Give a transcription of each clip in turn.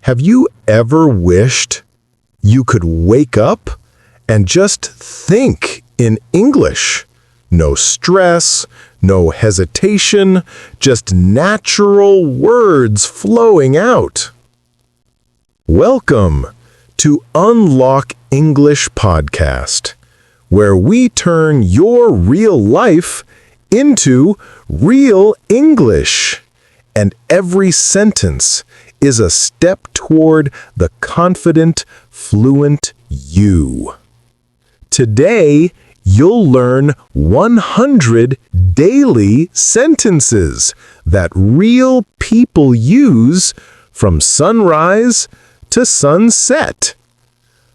Have you ever wished you could wake up and just think in English? No stress, no hesitation, just natural words flowing out. Welcome to Unlock English Podcast, where we turn your real life into real English, and every sentence is a step toward the confident, fluent you. Today, you'll learn 100 daily sentences that real people use from sunrise to sunset.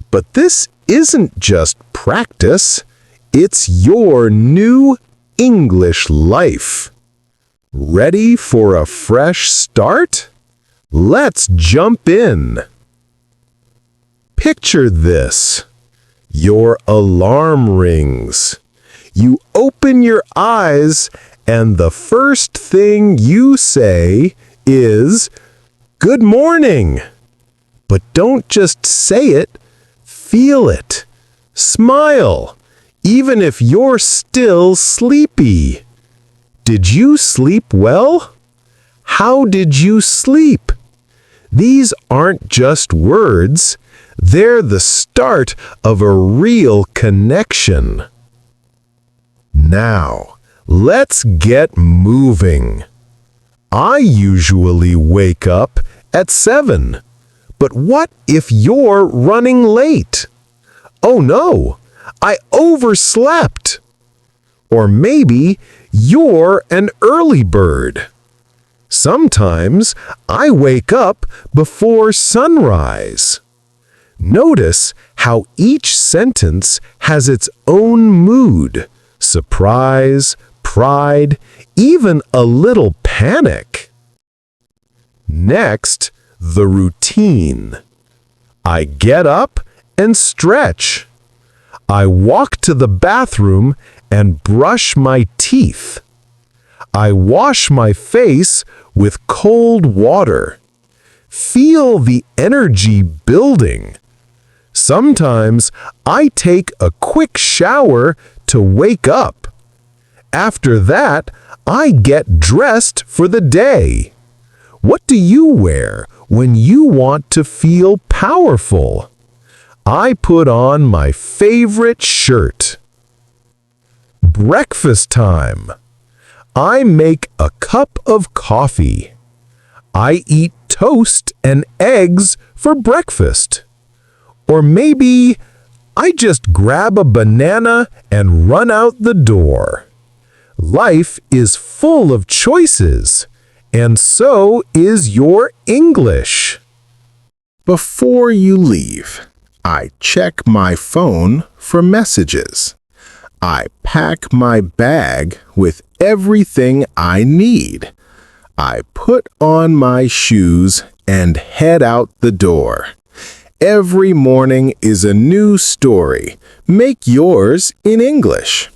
But this isn't just practice, it's your new English life. Ready for a fresh start? Let's jump in. Picture this. Your alarm rings. You open your eyes, and the first thing you say is, "Good morning." But don't just say it, feel it. Smile, even if you're still sleepy. Did you sleep well? How did you sleep? These aren't just words, they're the start of a real connection. Now, let's get moving. I usually wake up at 7, but what if you're running late? Oh no, I overslept. Or maybe you're an early bird. Sometimes I wake up before sunrise. Notice how each sentence has its own mood, surprise, pride, even a little panic. Next, the routine. I get up and stretch. I walk to the bathroom and brush my teeth. I wash my face with cold water. Feel the energy building. Sometimes I take a quick shower to wake up. After that, I get dressed for the day. What do you wear when you want to feel powerful? I put on my favorite shirt. Breakfast time. I make a cup of coffee. I eat toast and eggs for breakfast. Or maybe I just grab a banana and run out the door. Life is full of choices, and so is your English. Before you leave, I check my phone for messages. I pack my bag with everything I need. I put on my shoes and head out the door. Every morning is a new story. Make yours in English.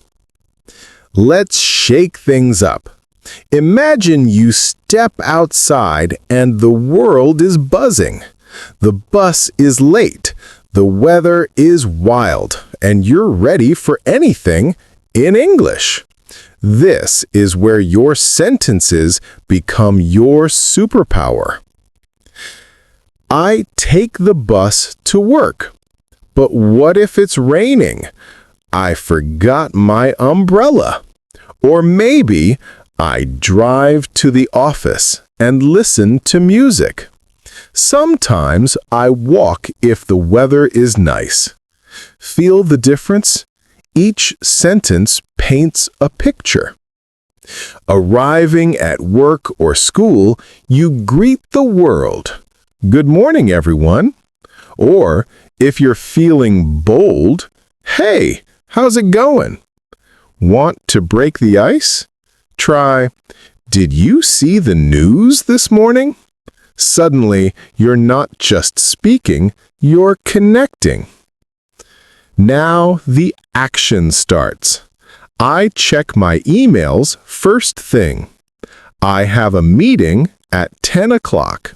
Let's shake things up. Imagine you step outside and the world is buzzing. The bus is late. The weather is wild, and you're ready for anything in English. This is where your sentences become your superpower. I take the bus to work. But what if it's raining? I forgot my umbrella. Or maybe I drive to the office and listen to music. Sometimes I walk if the weather is nice. Feel the difference? Each sentence paints a picture. Arriving at work or school, you greet the world. Good morning, everyone. Or, if you're feeling bold, hey, how's it going? Want to break the ice? Try, did you see the news this morning? Suddenly, you're not just speaking, you're connecting. Now the action starts. I check my emails first thing. I have a meeting at 10 o'clock.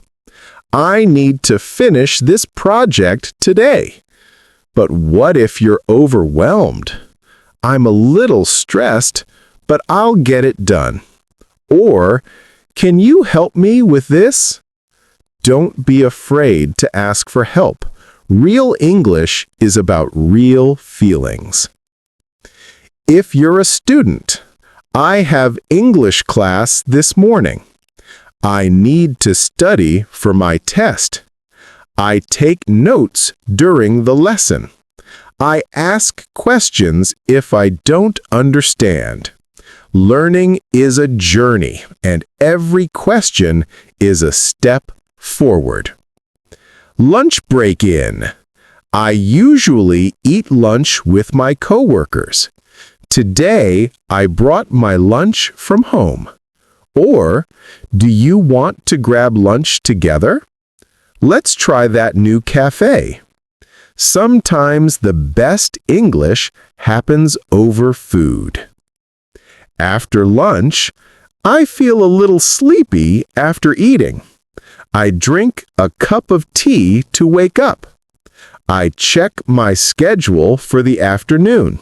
I need to finish this project today. But what if you're overwhelmed? I'm a little stressed, but I'll get it done. Or, can you help me with this? Don't be afraid to ask for help. Real English is about real feelings. If you're a student, I have English class this morning. I need to study for my test. I take notes during the lesson. I ask questions if I don't understand. Learning is a journey, and every question is a step forward. Lunch break-in. I usually eat lunch with my coworkers. Today, I brought my lunch from home. Or, do you want to grab lunch together? Let's try that new cafe. Sometimes the best English happens over food. After lunch, I feel a little sleepy after eating. I drink a cup of tea to wake up. I check my schedule for the afternoon.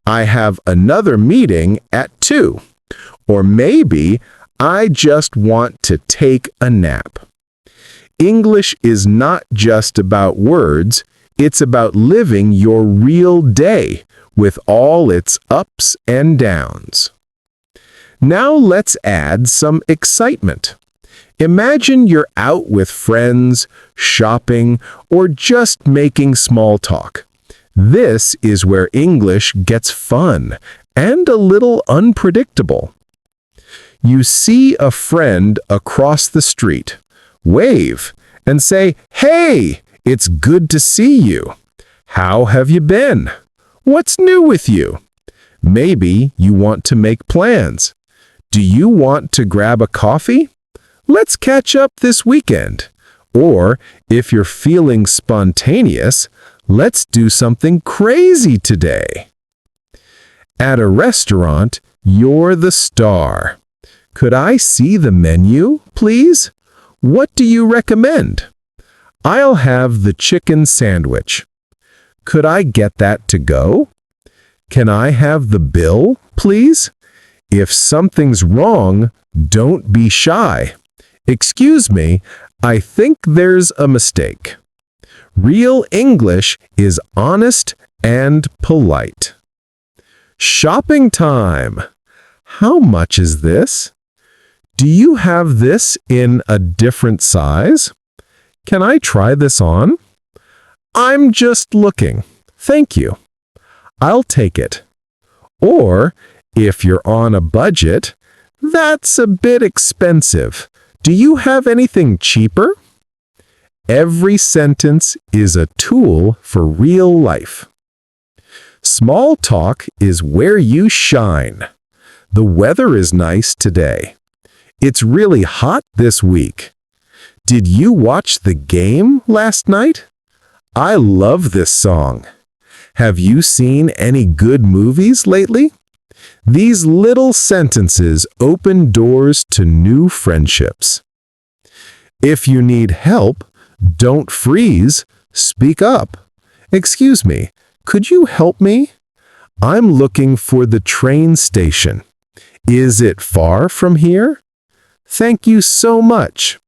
I have another meeting at 2. Or maybe I just want to take a nap. English is not just about words, it's about living your real day with all its ups and downs. Now let's add some excitement. Imagine you're out with friends, shopping, or just making small talk. This is where English gets fun and a little unpredictable. You see a friend across the street. Wave and say, "Hey, it's good to see you. How have you been? What's new with you?" Maybe you want to make plans. Do you want to grab a coffee? Let's catch up this weekend. Or, if you're feeling spontaneous, let's do something crazy today. At a restaurant, you're the star. Could I see the menu, please? What do you recommend? I'll have the chicken sandwich. Could I get that to go? Can I have the bill, please? If something's wrong, don't be shy. Excuse me, I think there's a mistake. Real English is honest and polite. Shopping time. How much is this? Do you have this in a different size? Can I try this on? I'm just looking. Thank you. I'll take it. Or, if you're on a budget, that's a bit expensive. Do you have anything cheaper? Every sentence is a tool for real life. Small talk is where you shine. The weather is nice today. It's really hot this week. Did you watch the game last night? I love this song. Have you seen any good movies lately? These little sentences open doors to new friendships. If you need help, don't freeze. Speak up. Excuse me, could you help me? I'm looking for the train station. Is it far from here? Thank you so much.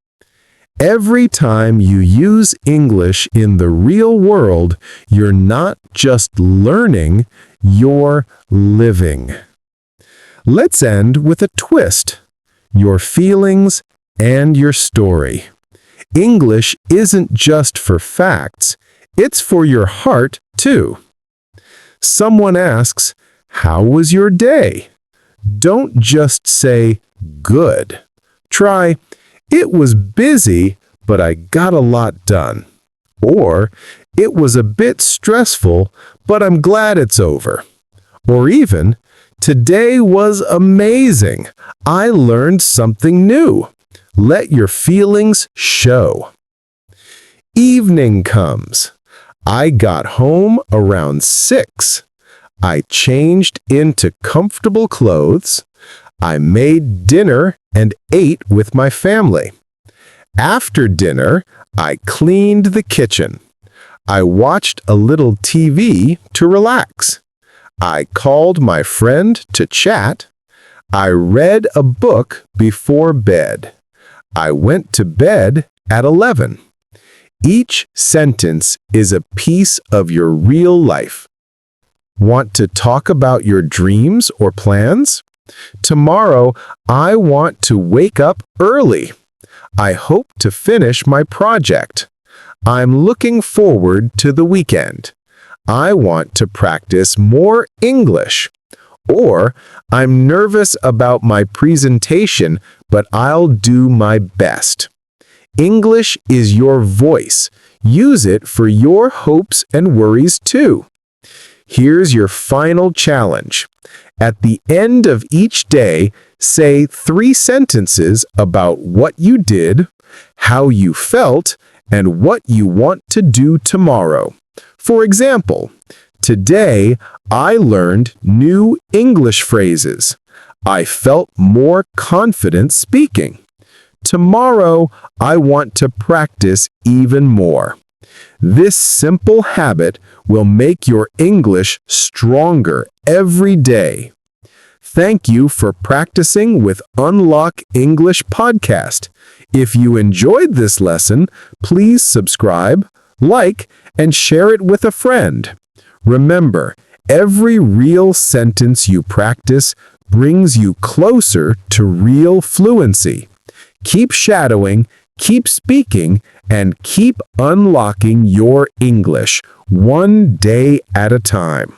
Every time you use English in the real world, you're not just learning, you're living. Let's end with a twist. Your feelings and your story. English isn't just for facts, it's for your heart too. Someone asks, "How was your day?" Don't just say, "Good." Try, "It was busy, but I got a lot done." Or, "It was a bit stressful, but I'm glad it's over." Or even, "Today was amazing. I learned something new." Let your feelings show. Evening comes. I got home around 6. I changed into comfortable clothes. I made dinner and ate with my family. After dinner, I cleaned the kitchen. I watched a little TV to relax. I called my friend to chat. I read a book before bed. I went to bed at 11. Each sentence is a piece of your real life. Want to talk about your dreams or plans? Tomorrow, I want to wake up early. I hope to finish my project. I'm looking forward to the weekend. I want to practice more English. Or, I'm nervous about my presentation, but I'll do my best. English is your voice. Use it for your hopes and worries too. Here's your final challenge. At the end of each day, say 3 sentences about what you did, how you felt, and what you want to do tomorrow. For example, today I learned new English phrases. I felt more confident speaking. Tomorrow, I want to practice even more. This simple habit will make your English stronger every day. Thank you for practicing with Unlock English Podcast. If you enjoyed this lesson, please subscribe, like, and share it with a friend. Remember, every real sentence you practice brings you closer to real fluency. Keep shadowing, keep speaking, and keep unlocking your English one day at a time.